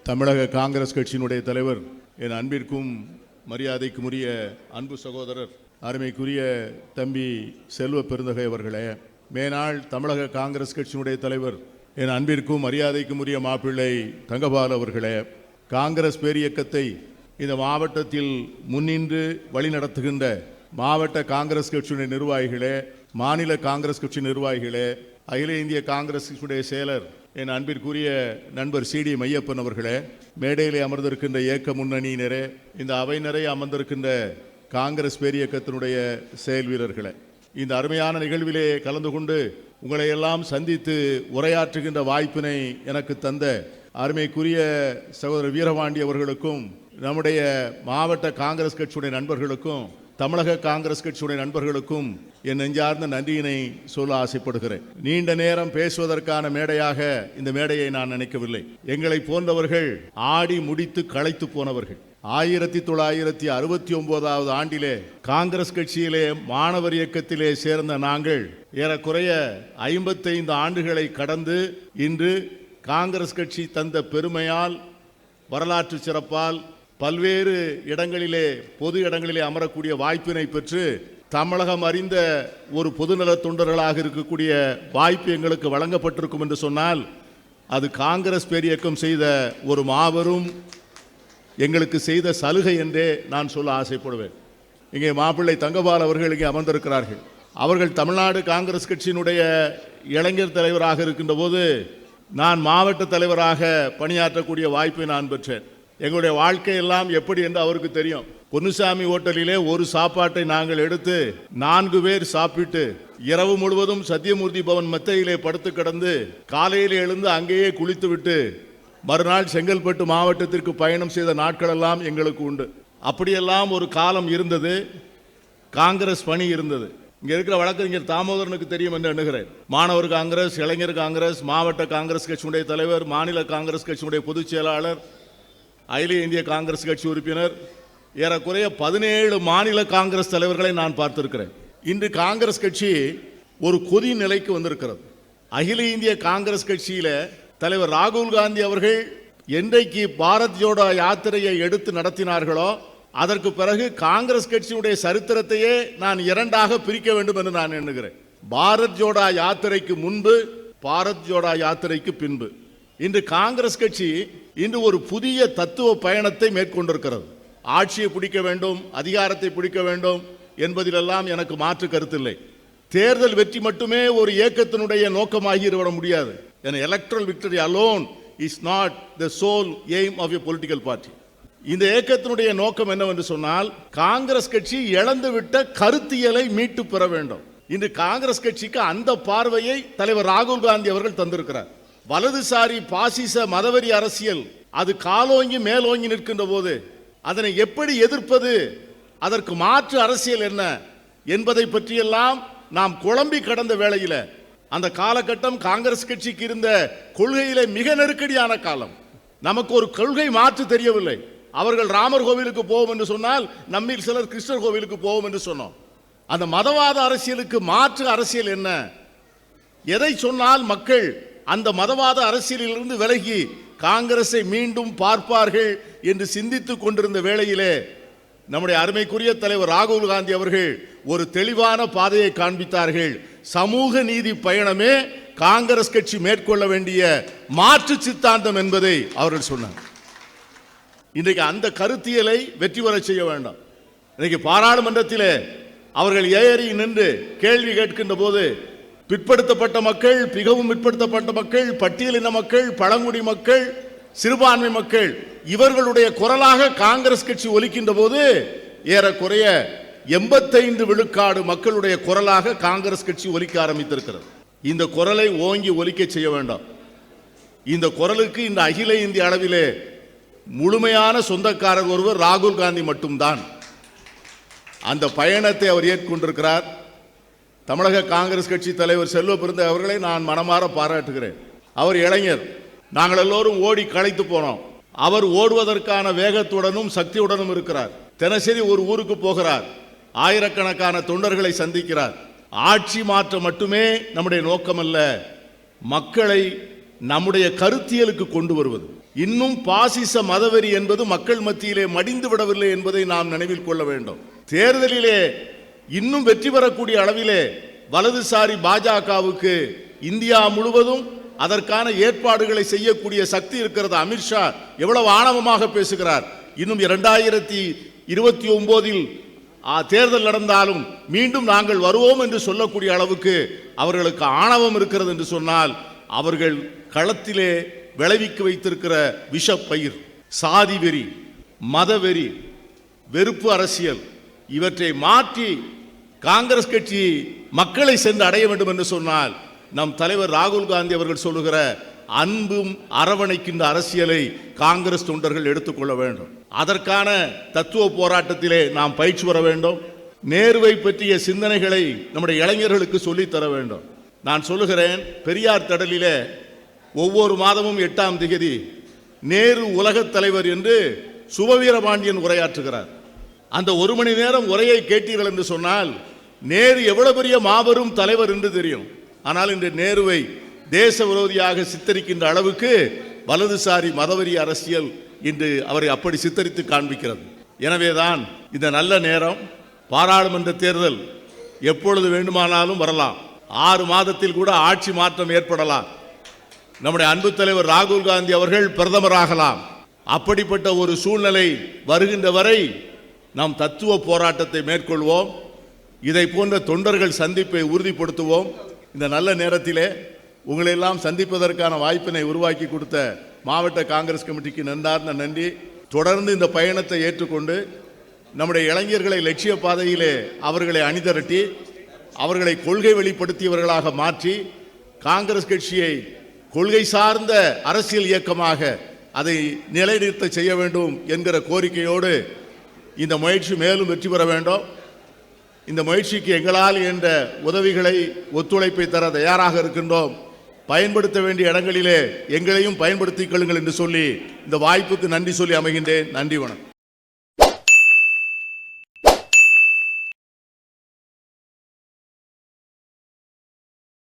தமிழக காங்கிரஸ் கட்சியினுடைய தலைவர், என் அன்பிற்கும் மரியாதைக்கும் உரிய அன்பு சகோதரர், அருமைக்குரிய தம்பி செல்வ பெருந்தகை அவர்களே, மேனாள் தமிழக காங்கிரஸ் கட்சியினுடைய தலைவர், என் அன்பிற்கும் மரியாதைக்கும் உரிய மாப்பிள்ளை தங்கபால் அவர்களே, காங்கிரஸ் பேரியக்கத்தை இந்த மாவட்டத்தில் முன்னின்று வழிநடத்துகின்ற மாவட்ட காங்கிரஸ் கட்சியினுடைய நிர்வாகிகளே, மாநில காங்கிரஸ் கட்சி நிர்வாகிகளே, அகில இந்திய காங்கிரஸ் கட்சியுடைய செயலர், என் அன்பிற்குரிய நண்பர் சி.டி. மையப்பன் அவர்களே, மேடையிலே அமர்ந்திருக்கின்ற இயக்க முன்னணியினரே, இந்த அவை நிறைய அமர்ந்திருக்கின்ற காங்கிரஸ் பேரியக்கத்தினுடைய செயல் வீரர்களே, இந்த அருமையான நிகழ்விலே கலந்து கொண்டு உங்களை எல்லாம் சந்தித்து உரையாற்றுகின்ற வாய்ப்பினை எனக்கு தந்த அருமைக்குரிய சகோதரர் வீரபாண்டி அவர்களுக்கும், நம்முடைய மாவட்ட காங்கிரஸ் கட்சியுடைய நண்பர்களுக்கும், தமிழக காங்கிரஸ் கட்சியுடைய நண்பர்களுக்கும் என் நெஞ்சார்ந்த நன்றியினை சொல்ல ஆசைப்படுகிறேன். நீண்ட நேரம் பேசுவதற்கான மேடையாக இந்த மேடையை நான் நினைக்கவில்லை. எங்களை போன்றவர்கள் ஆடி முடித்து களைத்து போனவர்கள். 1969 ஆண்டிலே காங்கிரஸ் கட்சியிலே மாணவர் இயக்கத்திலே சேர்ந்த நாங்கள் ஏறக்குறைய 55 ஆண்டுகளை கடந்து இன்று காங்கிரஸ் கட்சி தந்த பெருமையால், வரலாற்று சிறப்பால் பல்வேறு இடங்களிலே பொது இடங்களிலே அமரக்கூடிய வாய்ப்பினை பெற்று தமிழகம் அறிந்த ஒரு பொதுநல தொண்டர்களாக இருக்கக்கூடிய வாய்ப்பு எங்களுக்கு வழங்கப்பட்டிருக்கும் என்று சொன்னால் அது காங்கிரஸ் பேரியக்கம் செய்த ஒரு மாபெரும் எங்களுக்கு செய்த சலுகை என்றே நான் சொல்ல ஆசைப்படுவேன். இங்கே மாப்பிள்ளை தங்கபால் அவர்கள் இங்கே அமர்ந்திருக்கிறார்கள். அவர்கள் தமிழ்நாடு காங்கிரஸ் கட்சியினுடைய இளைஞர் தலைவராக இருக்கின்ற போது நான் மாவட்ட தலைவராக பணியாற்றக்கூடிய வாய்ப்பை நான் பெற்றேன். எங்களுடைய வாழ்க்கையெல்லாம் எப்படி என்று அவருக்கு தெரியும். பொன்னுசாமி ஹோட்டலிலே ஒரு சாப்பாட்டை நாங்கள் எடுத்து 4 பேர் சாப்பிட்டு இரவு முழுவதும் சத்தியமூர்த்தி பவன் மெத்தையிலே படுத்து கிடந்து காலையில் எழுந்து அங்கேயே குளித்து விட்டு மறுநாள் செங்கல்பட்டு மாவட்டத்திற்கு பயணம் செய்த நாட்களெல்லாம் எங்களுக்கு உண்டு. அப்படியெல்லாம் ஒரு காலம் இருந்தது. காங்கிரஸ் பணி இருந்தது. இங்க இருக்கிற வழக்கறிஞர் தாமோதரனுக்கு தெரியும் என்று எண்ணுகிறேன். மாணவர் காங்கிரஸ், இளைஞர் காங்கிரஸ், மாவட்ட காங்கிரஸ் கட்சியுடைய தலைவர், மாநில காங்கிரஸ் கட்சியுடைய பொதுச் செயலாளர், அகில இந்திய காங்கிரஸ் கட்சி உறுப்பினர், ஏறக்குறைய 17 மாநில காங்கிரஸ் தலைவர்களை நான் பார்த்திருக்கிறேன். இன்று காங்கிரஸ் கட்சி ஒரு கொதி நிலைக்கு வந்திருக்கிறது. அகில இந்திய காங்கிரஸ் கட்சியில தலைவர் ராகுல் காந்தி அவர்கள் என்றைக்கு பாரத் ஜோடோ யாத்திரையை எடுத்து நடத்தினார்களோ அதற்கு பிறகு காங்கிரஸ் கட்சியுடைய சரித்திரத்தையே நான் 2ஆக பிரிக்க வேண்டும் என்று நான் எண்ணுகிறேன். பாரத் ஜோடோ யாத்திரைக்கு முன்பு, பாரத் ஜோடோ யாத்திரைக்கு பின்பு. இன்று காங்கிரஸ் கட்சி இன்று ஒரு புதிய தத்துவ பயணத்தை மேற்கொண்டிருக்கிறது. ஆட்சியை பிடிக்க வேண்டும், அதிகாரத்தை பிடிக்க வேண்டும் என்பதிலெல்லாம் எனக்கு மாற்று கருத்தில்லை. தேர்தல் வெற்றி மட்டுமே ஒரு இயக்கத்தினுடைய நோக்கமாகிவிட முடியாது. Electoral victory alone is not the sole aim of a political party. இந்த இயக்கத்தினுடைய நோக்கம் என்னவென்று சொன்னால் காங்கிரஸ் கட்சி இழந்துவிட்ட கருத்தியலை மீட்டு பெற வேண்டும். இன்று காங்கிரஸ் கட்சிக்கு அந்த பார்வையை தலைவர் ராகுல் காந்தி அவர்கள் தந்திருக்கிறார். வலதுசாரி பாசிச மதவெறி அரசியல் அது காலோங்கி மேலோங்கி நிற்கின்ற போது அதனை எப்படி எதிர்ப்பது, அதற்கு மாற்று அரசியல் என்ன என்பதை பற்றியெல்லாம் நாம் குழம்பி கடந்த வேளையில் அந்த காலகட்டம் காங்கிரஸ் கட்சிக்கு இருந்த கொள்கையிலே மிக நெருக்கடியான காலம். நமக்கு ஒரு கொள்கை மாற்று தெரியவில்லை. அவர்கள் ராமர் கோவிலுக்கு போவோம் என்று சொன்னால் நம்மில் சிலர் கிருஷ்ணர் கோவிலுக்கு போவோம் என்று சொன்னோம். அந்த மதவாத அரசியலுக்கு மாற்று அரசியல் என்ன, எதை சொன்னால் மக்கள் அந்த மதவாத அரசியலிலிருந்து விலகி காங்கிரஸை மீண்டும் பார்ப்பார்கள் என்று சிந்தித்துக் கொண்டிருந்த வேளையிலே நம்முடைய அருமைக்குரிய தலைவர் ராகுல் காந்தி அவர்கள் ஒரு தெளிவான பாதையை காண்பித்தார்கள். சமூக நீதி பயணமே காங்கிரஸ் கட்சி மேற்கொள்ள வேண்டிய மாற்று சித்தாந்தம் என்பதை அவர்கள் சொன்னார். இன்றைக்கு அந்த கருத்தியலை வெற்றி பெற செய்ய வேண்டாம். இன்றைக்கு பாராளுமன்றத்திலே அவர்கள் ஏறி நின்று கேள்வி கேட்கின்ற போது பிற்படுத்தப்பட்ட மக்கள், மிகவும் பிற்படுத்தப்பட்ட மக்கள், பட்டியலின மக்கள், பழங்குடி மக்கள், சிறுபான்மை மக்கள் இவர்களுடைய குரலாக காங்கிரஸ் கட்சி ஒலிக்கின்ற போது ஏறக்குறைய 85 விழுக்காடு மக்களுடைய குரலாக காங்கிரஸ் கட்சி ஒலிக்க ஆரம்பித்திருக்கிறது. இந்த குரலை ஓங்கி ஒலிக்க செய்ய வேண்டாம். இந்த குரலுக்கு இந்த அகில இந்திய அளவிலே முழுமையான சொந்தக்காரர் ஒருவர் ராகுல் காந்தி மட்டும்தான். அந்த பயணத்தை அவர் ஏற்கொண்டிருக்கிறார். தமிழக காங்கிரஸ் கட்சி தலைவர் செல்வ பெருந்தகை அவர்களை நான் மனமாற பாராட்டுகிறேன். அவர் இளைஞர். நாங்கள் எல்லோரும் ஓடி களைத்து போனோம். அவர் ஓடுவதற்கான வேகத்துடனும் சக்தியுடனும் இருக்கிறார். தினசரி ஒரு ஊருக்கு போகிறார், ஆயிரக்கணக்கான தொண்டர்களை சந்திக்கிறார். ஆட்சி மாற்றம் மட்டுமே நம்முடைய நோக்கம் அல்ல, மக்களை நம்முடைய கருத்தியலுக்கு கொண்டு வருவது. இன்னும் பாசிச மதவெறி என்பது மக்கள் மத்தியிலே மடிந்து விடவில்லை என்பதை நாம் நினைவில் கொள்ள வேண்டும். தேர்தலிலே இன்னும் வெற்றி பெறக்கூடிய அளவிலே வலதுசாரி பாஜகவுக்கு இந்தியா முழுவதும் அதற்கான ஏற்பாடுகளை செய்யக்கூடிய சக்தி இருக்கிறது. அமித்ஷா எவ்வளவு ஆணவமாக பேசுகிறார். இன்னும் 2029 தேர்தல் நடந்தாலும் மீண்டும் நாங்கள் வருவோம் என்று சொல்லக்கூடிய அளவுக்கு அவர்களுக்கு ஆணவம் இருக்கிறது என்று சொன்னால், அவர்கள் களத்திலே விளைவிக்க வைத்திருக்கிற விஷப்பயிர், சாதி வெறி, மதவெறி, வெறுப்பு அரசியல், இவற்றை மாற்றி காங்கிரஸ் கட்சி மக்களை சென்று அடைய வேண்டும் என்று சொன்னால், நம் தலைவர் ராகுல் காந்தி அவர்கள் சொல்லுகிற அன்பும் அரவணைக்கின்ற அரசியலை காங்கிரஸ் தொண்டர்கள் எடுத்துக்கொள்ள வேண்டும். அதற்கான தத்துவ போராட்டத்திலே நாம் பயிற்சி பெற வேண்டும். நேருவை பற்றிய சிந்தனைகளை நம்முடைய இளைஞர்களுக்கு சொல்லித்தர வேண்டும். நான் சொல்லுகிறேன், பெரியார் திடலிலே ஒவ்வொரு மாதமும் 8ஆம் தேதி நேரு உலகத் தலைவர் என்று சுபவீரபாண்டியன் உரையாற்றுகிறார். அந்த 1 மணி நேரம் உரையை கேட்டீர்கள் என்று சொன்னால் நேரு எவ்வளவு பெரிய மாபெரும் தலைவர் என்று தெரியும். ஆனால் இன்று நேருவை தேச விரோதியாக சித்தரிக்கின்ற அளவுக்கு வலதுசாரி மதவெறி அரசியல் இன்று அவரை அப்படி சித்தரித்து காண்பிக்கிறது. எனவேதான் இந்த நல்ல நேரம். பாராளுமன்ற தேர்தல் எப்பொழுது வேண்டுமானாலும் வரலாம். 6 மாதத்தில் கூட ஆட்சி மாற்றம் ஏற்படலாம். நம்முடைய அன்பு தலைவர் ராகுல் காந்தி அவர்கள் பிரதமராகலாம். அப்படிப்பட்ட ஒரு சூழ்நிலை வருகின்ற வரை நாம் தத்துவ போராட்டத்தை மேற்கொள்வோம். இதை போன்ற தொண்டர்கள் சந்திப்பை உறுதிப்படுத்துவோம். இந்த நல்ல நேரத்திலே உங்களெல்லாம் சந்திப்பதற்கான வாய்ப்பினை உருவாக்கி கொடுத்த மாவட்ட காங்கிரஸ் கமிட்டிக்கு நன்றார்ந்த நன்றி. தொடர்ந்து இந்த பயணத்தை ஏற்றுக்கொண்டு நம்முடைய இளைஞர்களை லட்சிய பாதையிலே அவர்களை அணிதிரட்டி அவர்களை கொள்கை வெளிப்படுத்தியவர்களாக மாற்றி காங்கிரஸ் கட்சியை கொள்கை சார்ந்த அரசியல் இயக்கமாக அதை நிலைநிறுத்த செய்ய வேண்டும் என்கிற கோரிக்கையோடு இந்த முயற்சி மேலும் வெற்றி பெற வேண்டும். இந்த முயற்சிக்கு எங்களால் என்ற உதவிகளை, ஒத்துழைப்பை தர தயாராக இருக்கின்றோம். பயன்படுத்த வேண்டிய இடங்களிலே எங்களையும் பயன்படுத்திக் கொள்ளுங்கள் என்று சொல்லி இந்த வாய்ப்புக்கு நன்றி சொல்லி அமைகின்றேன். நன்றி, வணக்கம்.